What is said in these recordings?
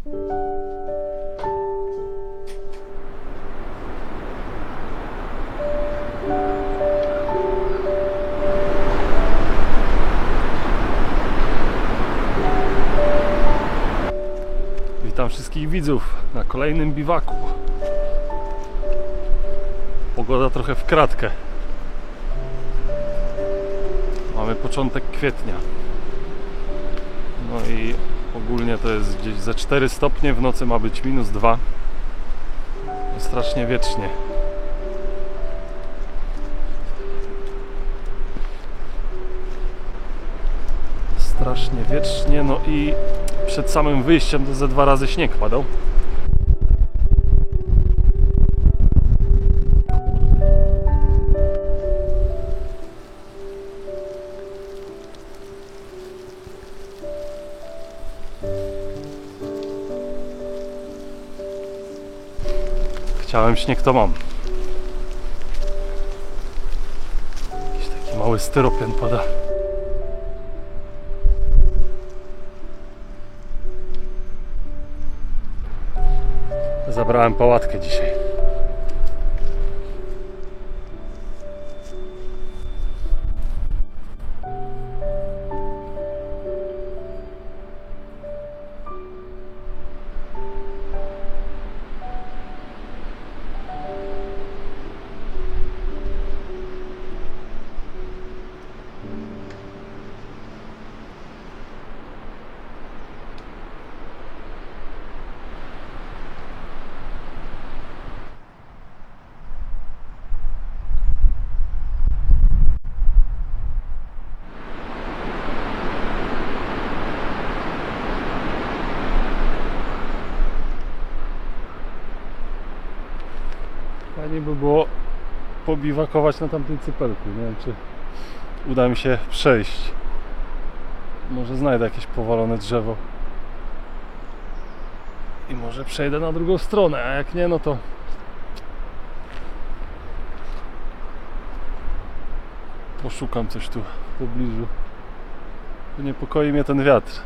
Witam wszystkich widzów na kolejnym biwaku. Pogoda trochę w kratkę. Mamy początek kwietnia. No i ogólnie to jest gdzieś ze 4 stopnie, w nocy ma być -2. No strasznie wiecznie. Strasznie wiecznie, no i przed samym wyjściem to ze 2 razy śnieg padał. Chciałem śnieg, to mam. Jakiś taki mały styropian pada. Zabrałem pałatkę dzisiaj. Fajnie by było pobiwakować na tamtym cypelku. Nie wiem, czy uda mi się przejść. Może znajdę jakieś powalone drzewo i może przejdę na drugą stronę, a jak nie, no to poszukam coś tu w pobliżu. Niepokoi mnie ten wiatr.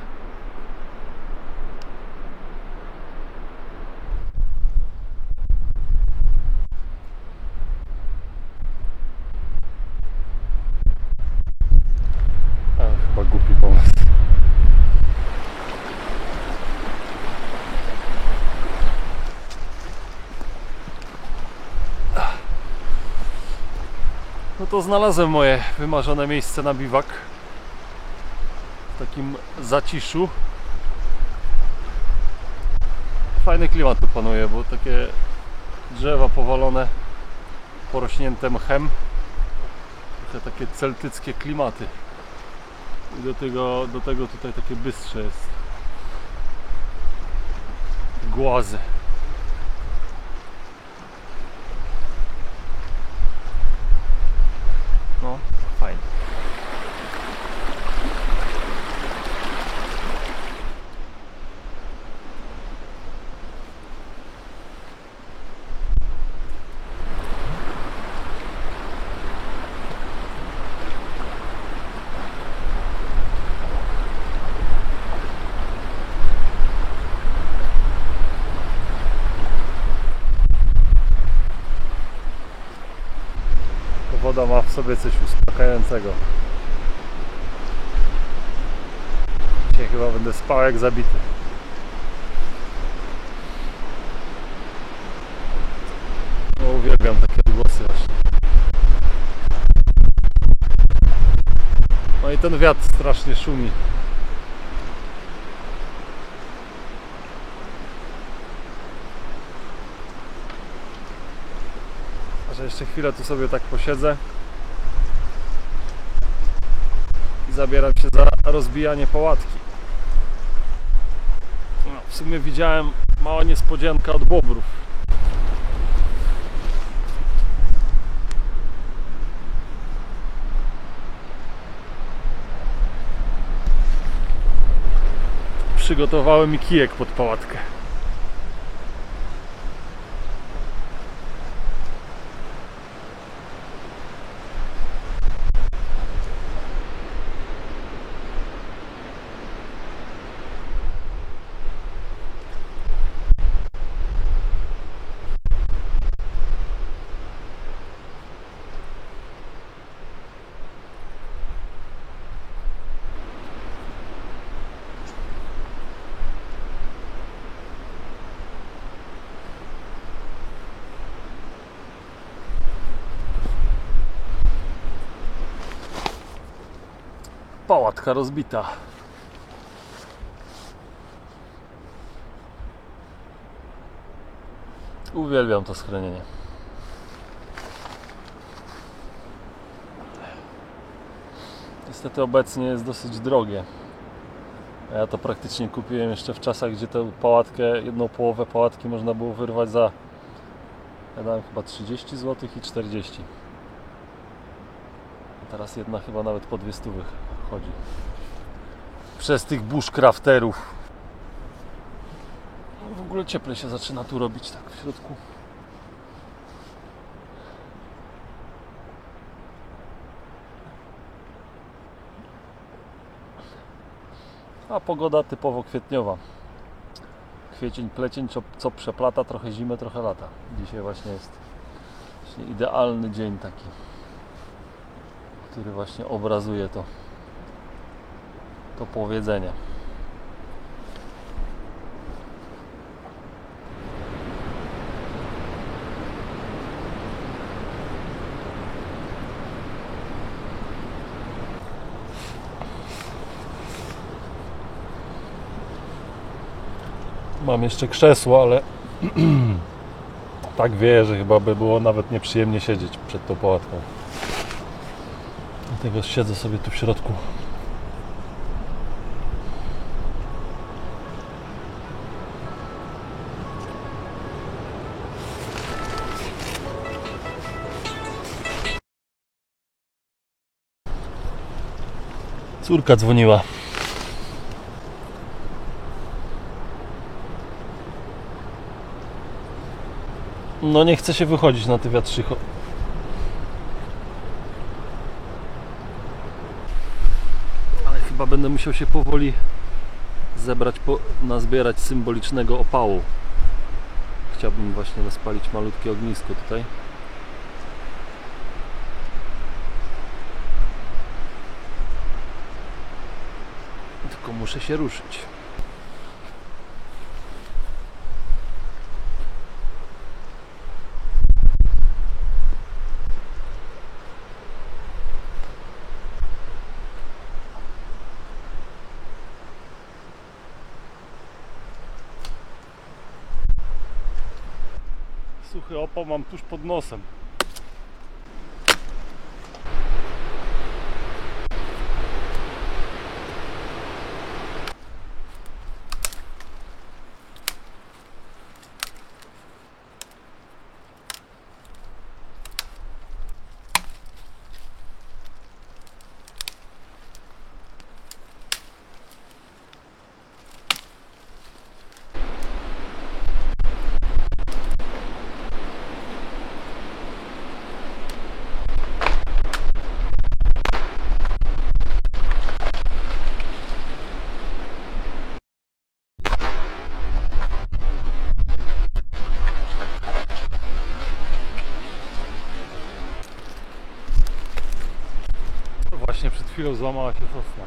Chyba głupi pomysł. No to znalazłem moje wymarzone miejsce na biwak. W takim zaciszu. Fajny klimat tu panuje, bo takie drzewa powalone, porośnięte mchem. Te takie celtyckie klimaty. I do tego tutaj takie bystrze jest. Głazy. No, fajnie. Woda ma w sobie coś uspokajającego. Dzisiaj chyba będę spał jak zabity. No, uwielbiam takie odgłosy właśnie. No i ten wiatr strasznie szumi. Że jeszcze chwilę tu sobie tak posiedzę i zabieram się za rozbijanie pałatki. No, w sumie widziałem mała niespodzianka od bobrów. Przygotowały mi kijek pod pałatkę. pałatka rozbita. Uwielbiam to schronienie. Niestety obecnie jest dosyć drogie. Ja to praktycznie kupiłem jeszcze w czasach, gdzie tę pałatkę, jedną połowę pałatki można było wyrwać za, ja dałem chyba 30 zł i 40. A teraz jedna chyba nawet po 200 chodzi. Przez tych bushcrafterów. W ogóle cieplej się zaczyna tu robić tak w środku. A pogoda typowo kwietniowa. Kwiecień, plecień, co przeplata trochę zimę, trochę lata. Dzisiaj właśnie jest idealny dzień taki, który właśnie obrazuje to powiedzenie. Mam jeszcze krzesło, ale tak wieję, że chyba by było nawet nieprzyjemnie siedzieć przed tą pałatką. Dlatego siedzę sobie tu w środku. Córka dzwoniła. No nie chce się wychodzić na te wiatrzycho. Ale chyba będę musiał się powoli zebrać, nazbierać symbolicznego opału. Chciałbym właśnie rozpalić malutkie ognisko tutaj. Tylko muszę się ruszyć. Suchy opał mam tuż pod nosem. Właśnie przed chwilą złamała się sosna.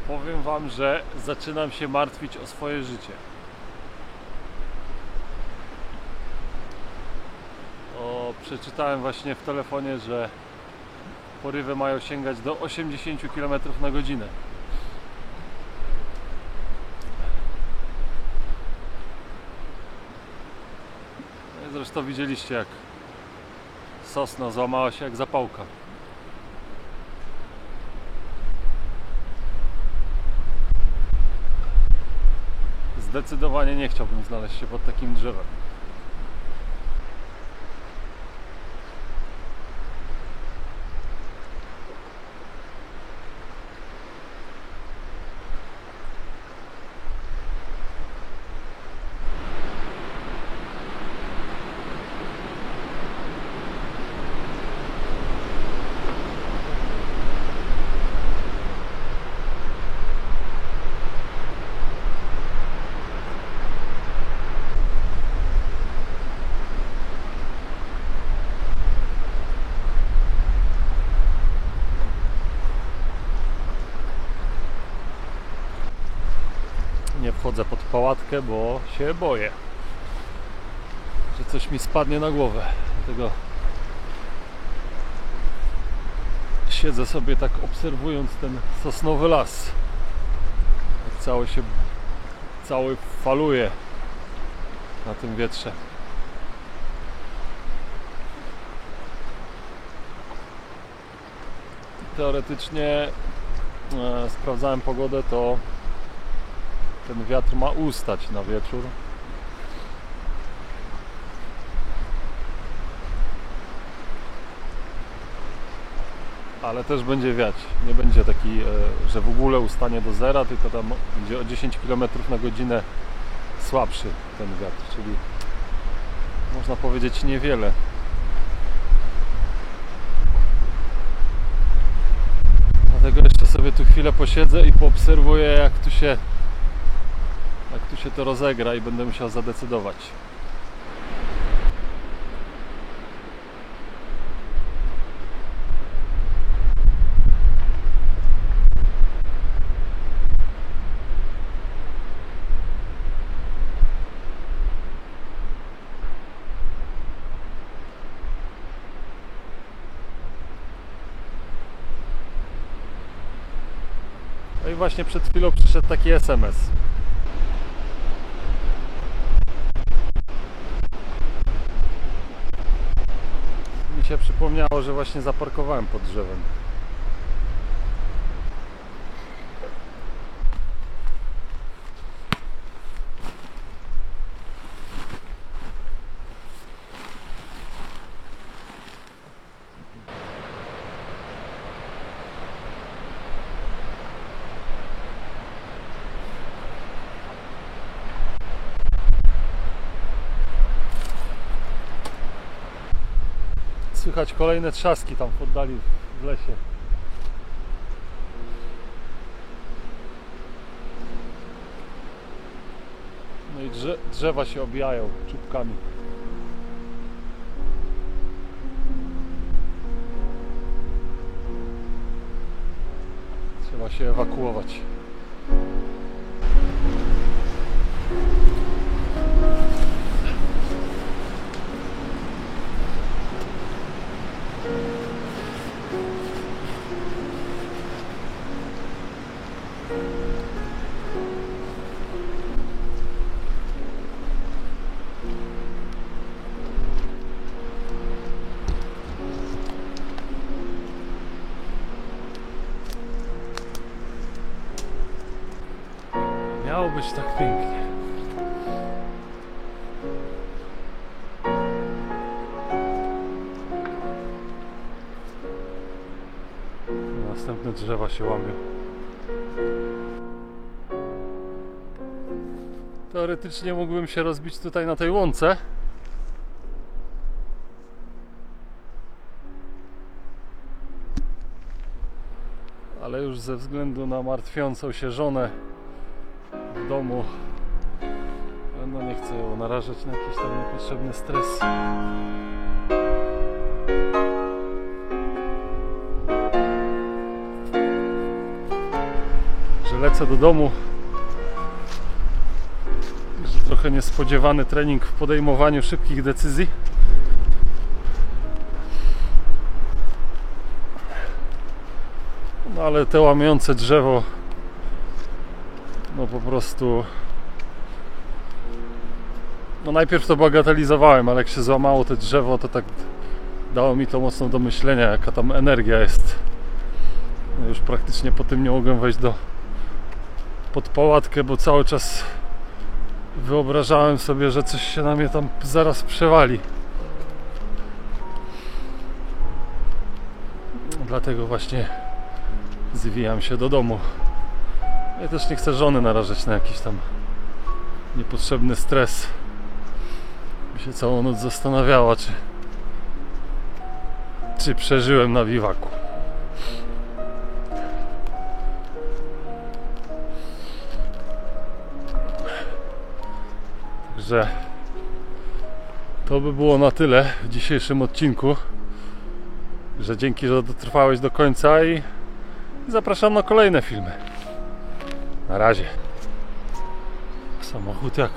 Powiem wam, że zaczynam się martwić o swoje życie. Przeczytałem właśnie w telefonie, że porywy mają sięgać do 80 km na godzinę. Zresztą widzieliście, jak sosna złamała się jak zapałka. Zdecydowanie nie chciałbym znaleźć się pod takim drzewem. pałatkę, bo się boję, że coś mi spadnie na głowę. Dlatego siedzę sobie tak, obserwując ten sosnowy las, jak cały faluje na tym wietrze. Teoretycznie sprawdzałem pogodę, to ten wiatr ma ustać na wieczór. Ale też będzie wiać. Nie będzie taki, że w ogóle ustanie do zera, tylko tam będzie o 10 km na godzinę słabszy ten wiatr, czyli można powiedzieć niewiele. Dlatego jeszcze sobie tu chwilę posiedzę i poobserwuję, jak tu się to rozegra, i będę musiał zadecydować. No i właśnie przed chwilą przyszedł taki SMS. Mi się przypomniało, że właśnie zaparkowałem pod drzewem. Słychać kolejne trzaski tam w oddali w lesie. No i drzewa się obijają czubkami. Trzeba się ewakuować. Miało być tak pięknie. Następne drzewa się łamią. Teoretycznie mógłbym się rozbić tutaj na tej łące. Ale już ze względu na martwiącą się żonę w domu, no nie chcę ją narażać na jakiś tam niepotrzebny stres. Że lecę do domu. Że trochę niespodziewany trening w podejmowaniu szybkich decyzji. No ale te łamiące drzewo, no po prostu, no najpierw to bagatelizowałem, ale jak się złamało te drzewo, to tak dało mi to mocno do myślenia, jaka tam energia jest. No już praktycznie po tym nie mogłem wejść pod pałatkę, bo cały czas wyobrażałem sobie, że coś się na mnie tam zaraz przewali. Dlatego właśnie zwijam się do domu. Ja też nie chcę żony narażać na jakiś tam niepotrzebny stres. By się całą noc zastanawiała, czy przeżyłem na biwaku. Także to by było na tyle w dzisiejszym odcinku. Że dzięki, że dotrwałeś do końca, i zapraszam na kolejne filmy. Na razie. Samochód jak